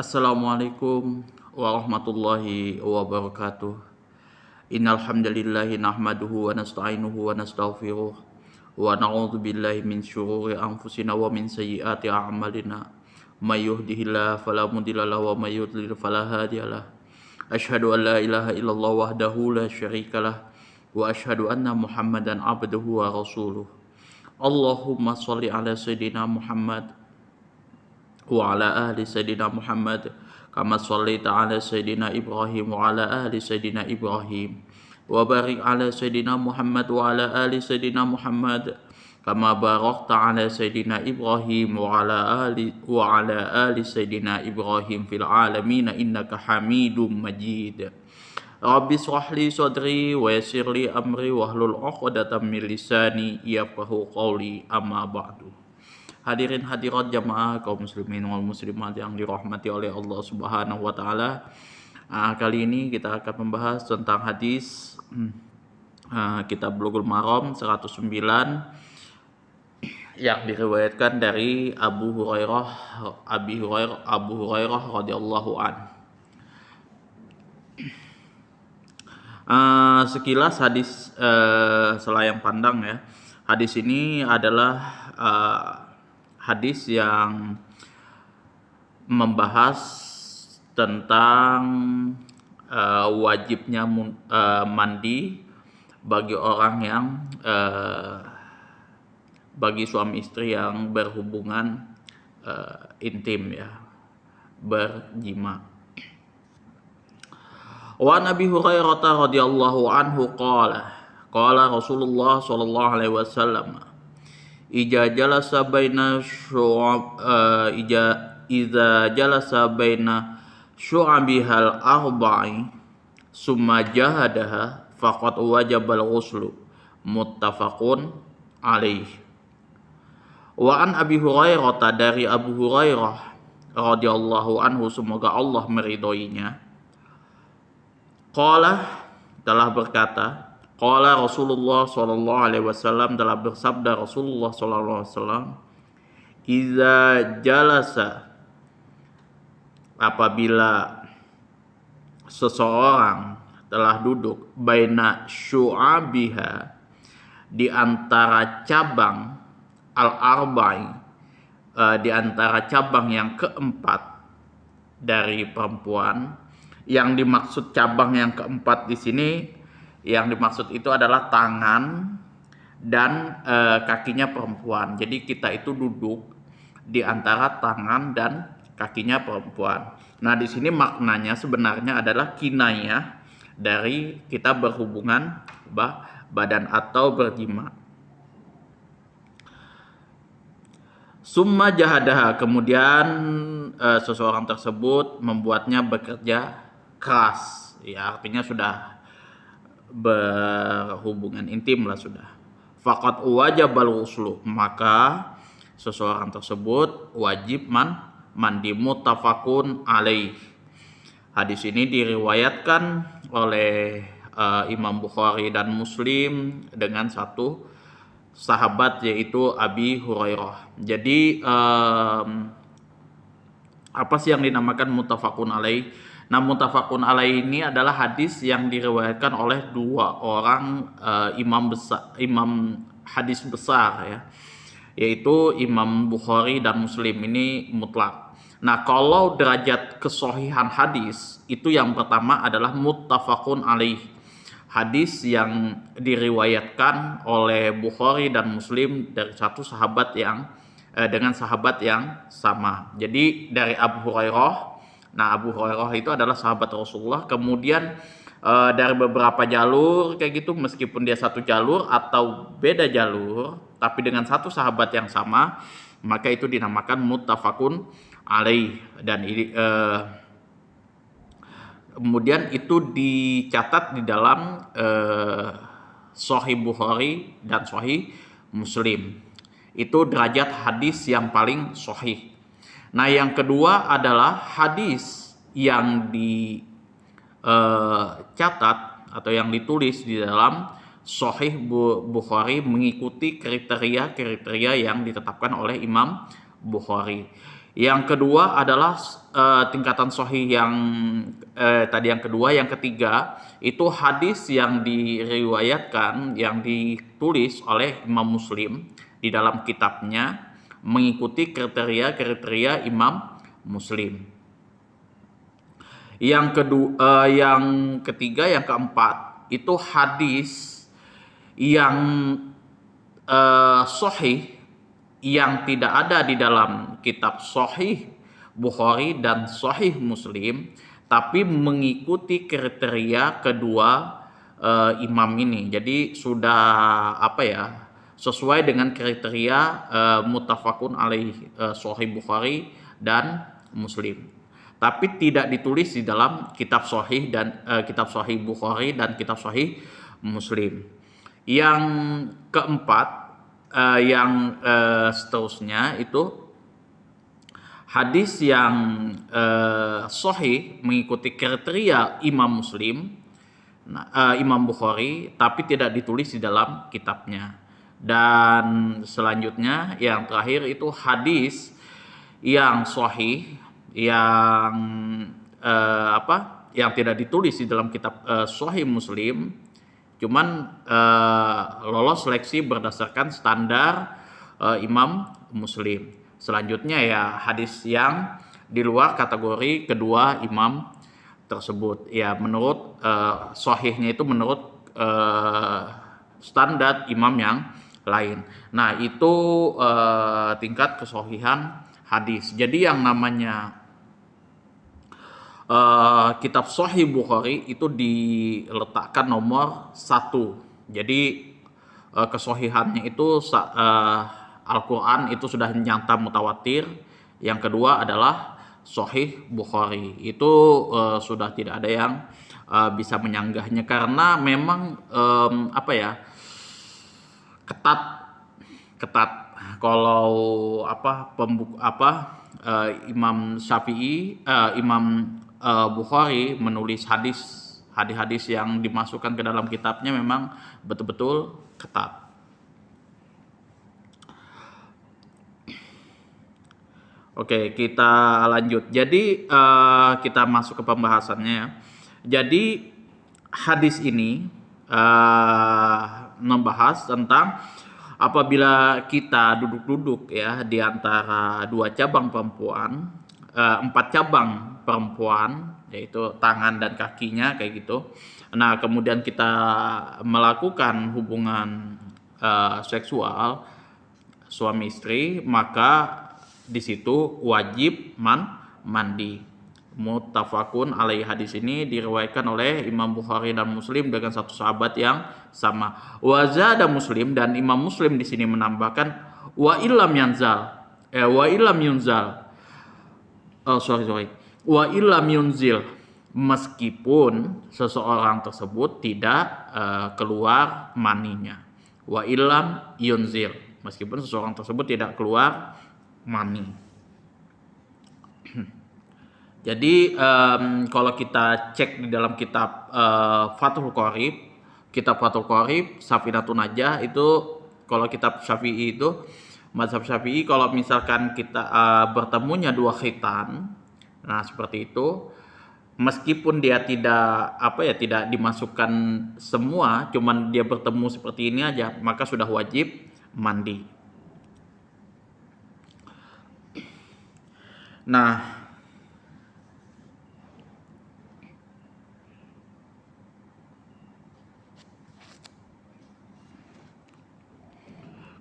Assalamualaikum warahmatullahi wabarakatuh. Innal hamdalillahi nahmaduhu wa nasta'inuhu wa nastaghfiruh wa na'udzu billahi min syururi anfusina wa min sayyiati a'malina. May yahdihillahu fala mudilla lahu wa may yudlil fala hadiyalah. Asyhadu an la ilaha illallah wahdahu la syarikalah wa asyhadu anna Muhammadan abduhu wa rasuluh. Allahumma shalli ala sayidina Muhammad wa ala ahli sayyidina Muhammad kama shallaita ala sayyidina Ibrahim wa ala ahli sayyidina Ibrahim wa barik ala sayyidina Muhammad wa ala ali sayyidina Muhammad kama barakta ala sayyidina Ibrahim wa ala ali sayyidina Ibrahim fil alamin innaka Hamidum Majid. Rabbi shrah li sadri wa yassir li amri wahlul 'uqdatam min lisani yafqahu qawli, amma ba'du. Hadirin hadirat jamaah kaum muslimin wal muslimat yang dirahmati oleh Allah Subhanahu wa taala. Kali ini kita akan membahas tentang hadis kitab Bulughul Maram 109 yang diriwayatkan dari Abu Hurairah radhiyallahu an. Sekilas hadis selayang pandang ya. Hadis ini adalah hadis yang membahas tentang wajibnya mandi bagi orang yang bagi suami istri yang berhubungan intim ya, berjima. Wa Nabi Hurairah radhiyallahu anhu qala Rasulullah sallallahu alaihi wasallam Iza jalasa baina syu'abihal arba'i summa jahadaha faqad wajabal ghuslu, muttafaqun alaih. Wa an Abi Hurairah, dari Abu Hurairah radhiyallahu anhu, semoga Allah meridhoinya, qala, telah berkata, qala Rasulullah sallallahu alaihi wasallam, telah bersabda Rasulullah sallallahu alaihi wasallam, iza jalasa, apabila seseorang telah duduk, baina syu'abiha, di antara cabang al-arba'i, di antara cabang yang keempat dari perempuan. Yang dimaksud cabang yang keempat di sini, yang dimaksud itu adalah tangan dan kakinya perempuan. Jadi kita itu duduk di antara tangan dan kakinya perempuan. Nah, di sini maknanya sebenarnya adalah kinayah dari kita berhubungan badan atau berjima. Summa jahadaha, kemudian seseorang tersebut membuatnya bekerja keras. Ya, artinya sudah berhubungan intim lah sudah. Faqad wajabal ghuslu, maka seseorang tersebut wajib mandi, muttafaqun alaih. Hadis ini diriwayatkan oleh Imam Bukhari dan Muslim dengan satu sahabat, yaitu Abi Hurairah. Jadi apa sih yang dinamakan muttafaqun alaih? Nah, muttafaqun alaih ini adalah hadis yang diriwayatkan oleh dua orang imam hadis besar ya, yaitu Imam Bukhari dan Muslim, ini mutlak. Nah, kalau derajat kesohihan hadis itu yang pertama adalah muttafaqun alaih, hadis yang diriwayatkan oleh Bukhari dan Muslim dari satu sahabat yang dengan sahabat yang sama. Jadi dari Abu Hurairah. Nah, Abu Hurairah itu adalah sahabat Rasulullah. Kemudian dari beberapa jalur kayak gitu, meskipun dia satu jalur atau beda jalur, tapi dengan satu sahabat yang sama, maka itu dinamakan muttafaqun alaih. Dan ini kemudian itu dicatat di dalam Sahih Bukhari dan Sahih Muslim. Itu derajat hadis yang paling sahih. Nah, yang kedua adalah hadis yang dicatat atau yang ditulis di dalam Sahih Bukhari mengikuti kriteria yang ditetapkan oleh Imam Bukhari. Yang kedua adalah tingkatan sahih yang tadi yang kedua, yang ketiga itu hadis yang diriwayatkan, yang ditulis oleh Imam Muslim di dalam kitabnya mengikuti kriteria Imam Muslim. Yang ketiga, yang keempat itu hadis yang sahih yang tidak ada di dalam kitab Sahih Bukhari dan Sahih Muslim, tapi mengikuti kriteria kedua imam ini. Jadi sudah sesuai dengan kriteria muttafaqun alaih, Sahih Bukhari dan Muslim. Tapi tidak ditulis di dalam kitab Sahih dan kitab Sahih Bukhari dan kitab Sahih Muslim. Yang keempat, yang seterusnya itu hadis yang sahih mengikuti kriteria Imam Muslim, Imam Bukhari, tapi tidak ditulis di dalam kitabnya. Dan selanjutnya yang terakhir itu hadis yang sahih yang yang tidak ditulis di dalam kitab Sahih Muslim, cuman lolos seleksi berdasarkan standar Imam Muslim. Selanjutnya ya hadis yang di luar kategori kedua imam tersebut. Ya menurut sahihnya itu menurut standar imam yang lain. Nah itu tingkat kesahihan hadis. Jadi yang namanya kitab Sahih Bukhari itu diletakkan nomor 1. Jadi kesahihannya itu Al-Quran itu sudah nyata mutawatir. Yang kedua adalah Sahih Bukhari. Itu sudah tidak ada yang bisa menyanggahnya karena memang ketat. Kalau Imam Syafi'i, Imam Bukhari menulis hadis yang dimasukkan ke dalam kitabnya memang betul-betul ketat. Oke, kita lanjut. Jadi kita masuk ke pembahasannya. Jadi hadis ini membahas tentang apabila kita duduk-duduk ya di antara 2 cabang perempuan, 4 cabang perempuan, yaitu tangan dan kakinya kayak gitu. Nah, kemudian kita melakukan hubungan seksual suami istri, maka di situ wajib mandi. Muttafaqun alaih, hadis ini diriwayatkan oleh Imam Bukhari dan Muslim dengan satu sahabat yang sama. Wa zada Muslim, dan Imam Muslim di sini menambahkan wa illam yunzil, meskipun seseorang tersebut tidak keluar maninya. Wa illam yunzil, meskipun seseorang tersebut tidak keluar mani. Jadi kalau kita cek di dalam kitab Fathul Qorib, Safinatun Najah itu, kalau kitab Syafi'i itu, mazhab Syafi'i, kalau misalkan kita bertemunya 2 khitan, nah seperti itu, meskipun dia tidak dimasukkan semua, cuman dia bertemu seperti ini aja, maka sudah wajib mandi. Nah,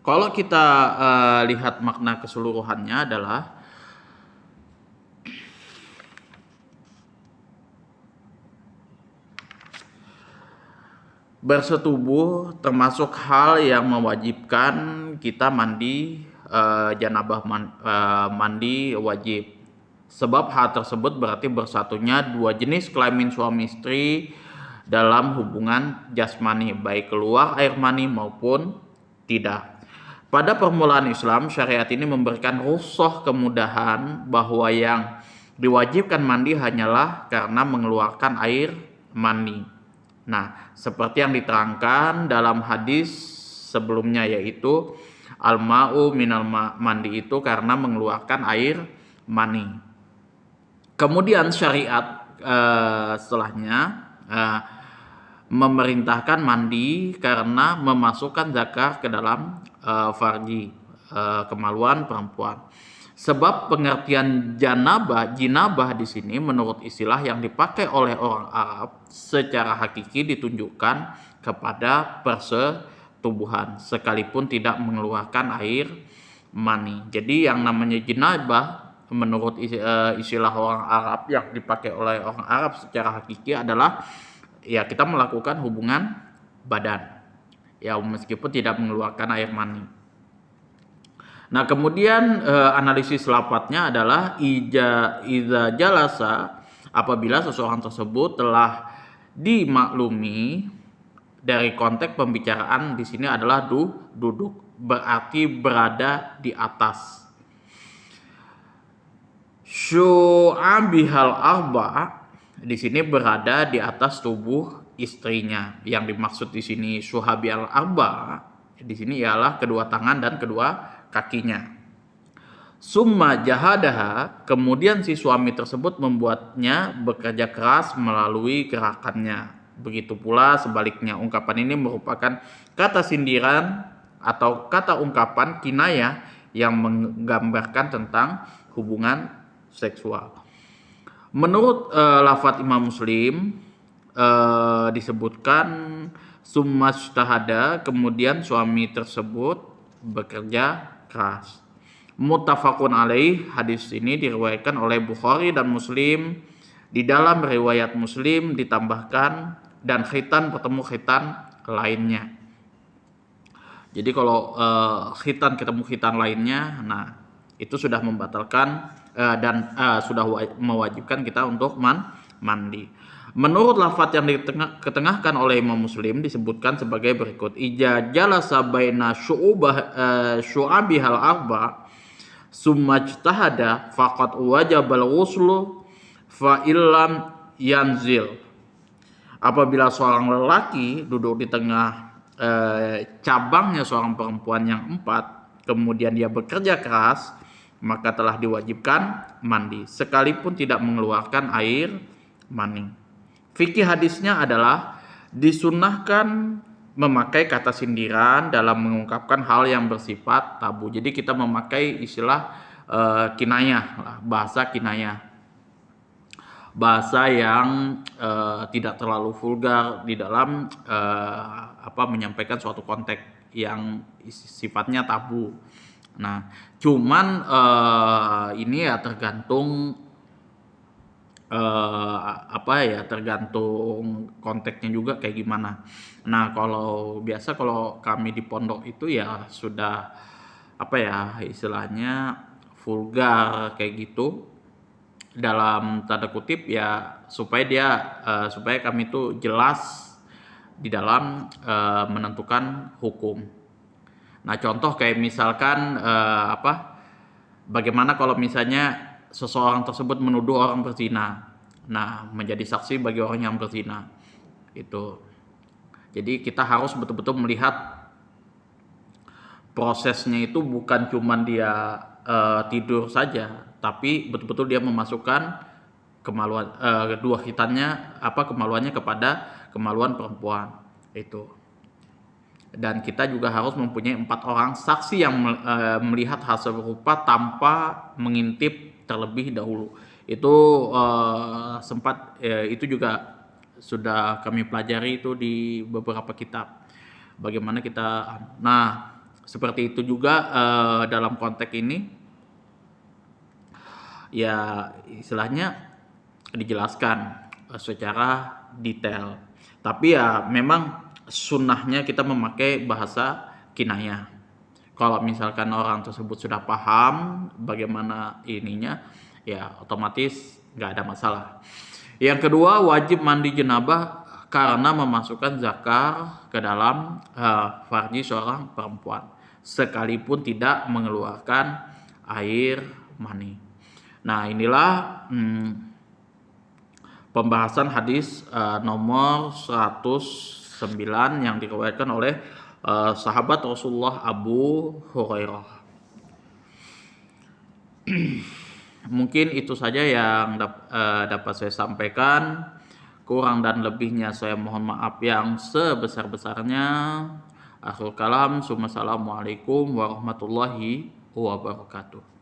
kalau kita lihat makna keseluruhannya adalah bersetubuh termasuk hal yang mewajibkan kita mandi janabah, mandi wajib. Sebab hal tersebut berarti bersatunya 2 jenis kelamin suami istri dalam hubungan jasmani, baik keluar air mani maupun tidak. Pada permulaan Islam, syariat ini memberikan rukhsah, kemudahan, bahwa yang diwajibkan mandi hanyalah karena mengeluarkan air mani. Nah, seperti yang diterangkan dalam hadis sebelumnya, yaitu al-ma'u minal mandi itu karena mengeluarkan air mani. Kemudian syariat setelahnya memerintahkan mandi karena memasukkan zakar ke dalam farji, kemaluan perempuan. Sebab pengertian jinabah di sini menurut istilah yang dipakai oleh orang Arab secara hakiki ditunjukkan kepada persetubuhan sekalipun tidak mengeluarkan air mani. Jadi yang namanya jinabah menurut istilah orang Arab yang dipakai oleh orang Arab secara hakiki adalah ya kita melakukan hubungan badan ya meskipun tidak mengeluarkan air mani. Nah, kemudian analisis lafadznya adalah iza jalasa, apabila seseorang tersebut telah dimaklumi dari konteks pembicaraan di sini adalah duduk, berarti berada di atas. Syu'abihal arba di sini berada di atas tubuh istrinya. Yang dimaksud di sini syu'abihal arba di sini ialah kedua tangan dan kedua kakinya. Summa jahadaha, kemudian si suami tersebut membuatnya bekerja keras melalui gerakannya. Begitu pula sebaliknya. Ungkapan ini merupakan kata sindiran atau kata ungkapan kinayah yang menggambarkan tentang hubungan seksual. Menurut lafadz Imam Muslim disebutkan summa ijtahada, kemudian suami tersebut bekerja keras. Muttafaqun alaih, hadis ini diriwayatkan oleh Bukhari dan Muslim. Di dalam riwayat Muslim ditambahkan dan khitan bertemu khitan lainnya. Jadi kalau khitan ketemu khitan lainnya, nah itu sudah membatalkan dan sudah mewajibkan kita untuk mandi. Menurut lafadz yang ketengahkan oleh Imam Muslim disebutkan sebagai berikut: ija jalasa baina syu'abihal arba summa ijtahada faqad wajabal ghuslu fa illam yanzil. Apabila seorang lelaki duduk di tengah cabangnya seorang perempuan yang 4, kemudian dia bekerja keras, maka telah diwajibkan mandi sekalipun tidak mengeluarkan air mani. Fikih hadisnya adalah disunnahkan memakai kata sindiran dalam mengungkapkan hal yang bersifat tabu. Jadi kita memakai istilah kinayah, bahasa kinayah, bahasa yang tidak terlalu vulgar di dalam menyampaikan suatu konteks yang sifatnya tabu. Nah, cuman ini ya tergantung tergantung konteksnya juga kayak gimana. Nah, kalau kami di pondok itu ya sudah istilahnya vulgar kayak gitu dalam tanda kutip ya supaya kami itu jelas di dalam menentukan hukum. Nah, contoh kayak misalkan bagaimana kalau misalnya seseorang tersebut menuduh orang berzina, nah menjadi saksi bagi orang yang berzina itu. Jadi kita harus betul-betul melihat prosesnya itu bukan cuma dia tidur saja, tapi betul-betul dia memasukkan kemaluan kemaluannya kepada kemaluan perempuan itu. Dan kita juga harus mempunyai 4 orang saksi yang melihat hal serupa tanpa mengintip terlebih dahulu. Itu itu juga sudah kami pelajari itu di beberapa kitab. Bagaimana kita, nah seperti itu juga dalam konteks ini ya istilahnya dijelaskan secara detail. Tapi ya memang sunnahnya kita memakai bahasa kinayah. Kalau misalkan orang tersebut sudah paham bagaimana ininya, ya otomatis nggak ada masalah. Yang kedua, wajib mandi jenabah karena memasukkan zakar ke dalam farji seorang perempuan, sekalipun tidak mengeluarkan air mani. Nah, inilah pembahasan hadis nomor 109 yang diriwayatkan oleh sahabat Rasulullah Abu Hurairah. Mungkin itu saja yang dapat saya sampaikan. Kurang dan lebihnya saya mohon maaf yang sebesar-besarnya. Akhirul kalam, assalamualaikum warahmatullahi wabarakatuh.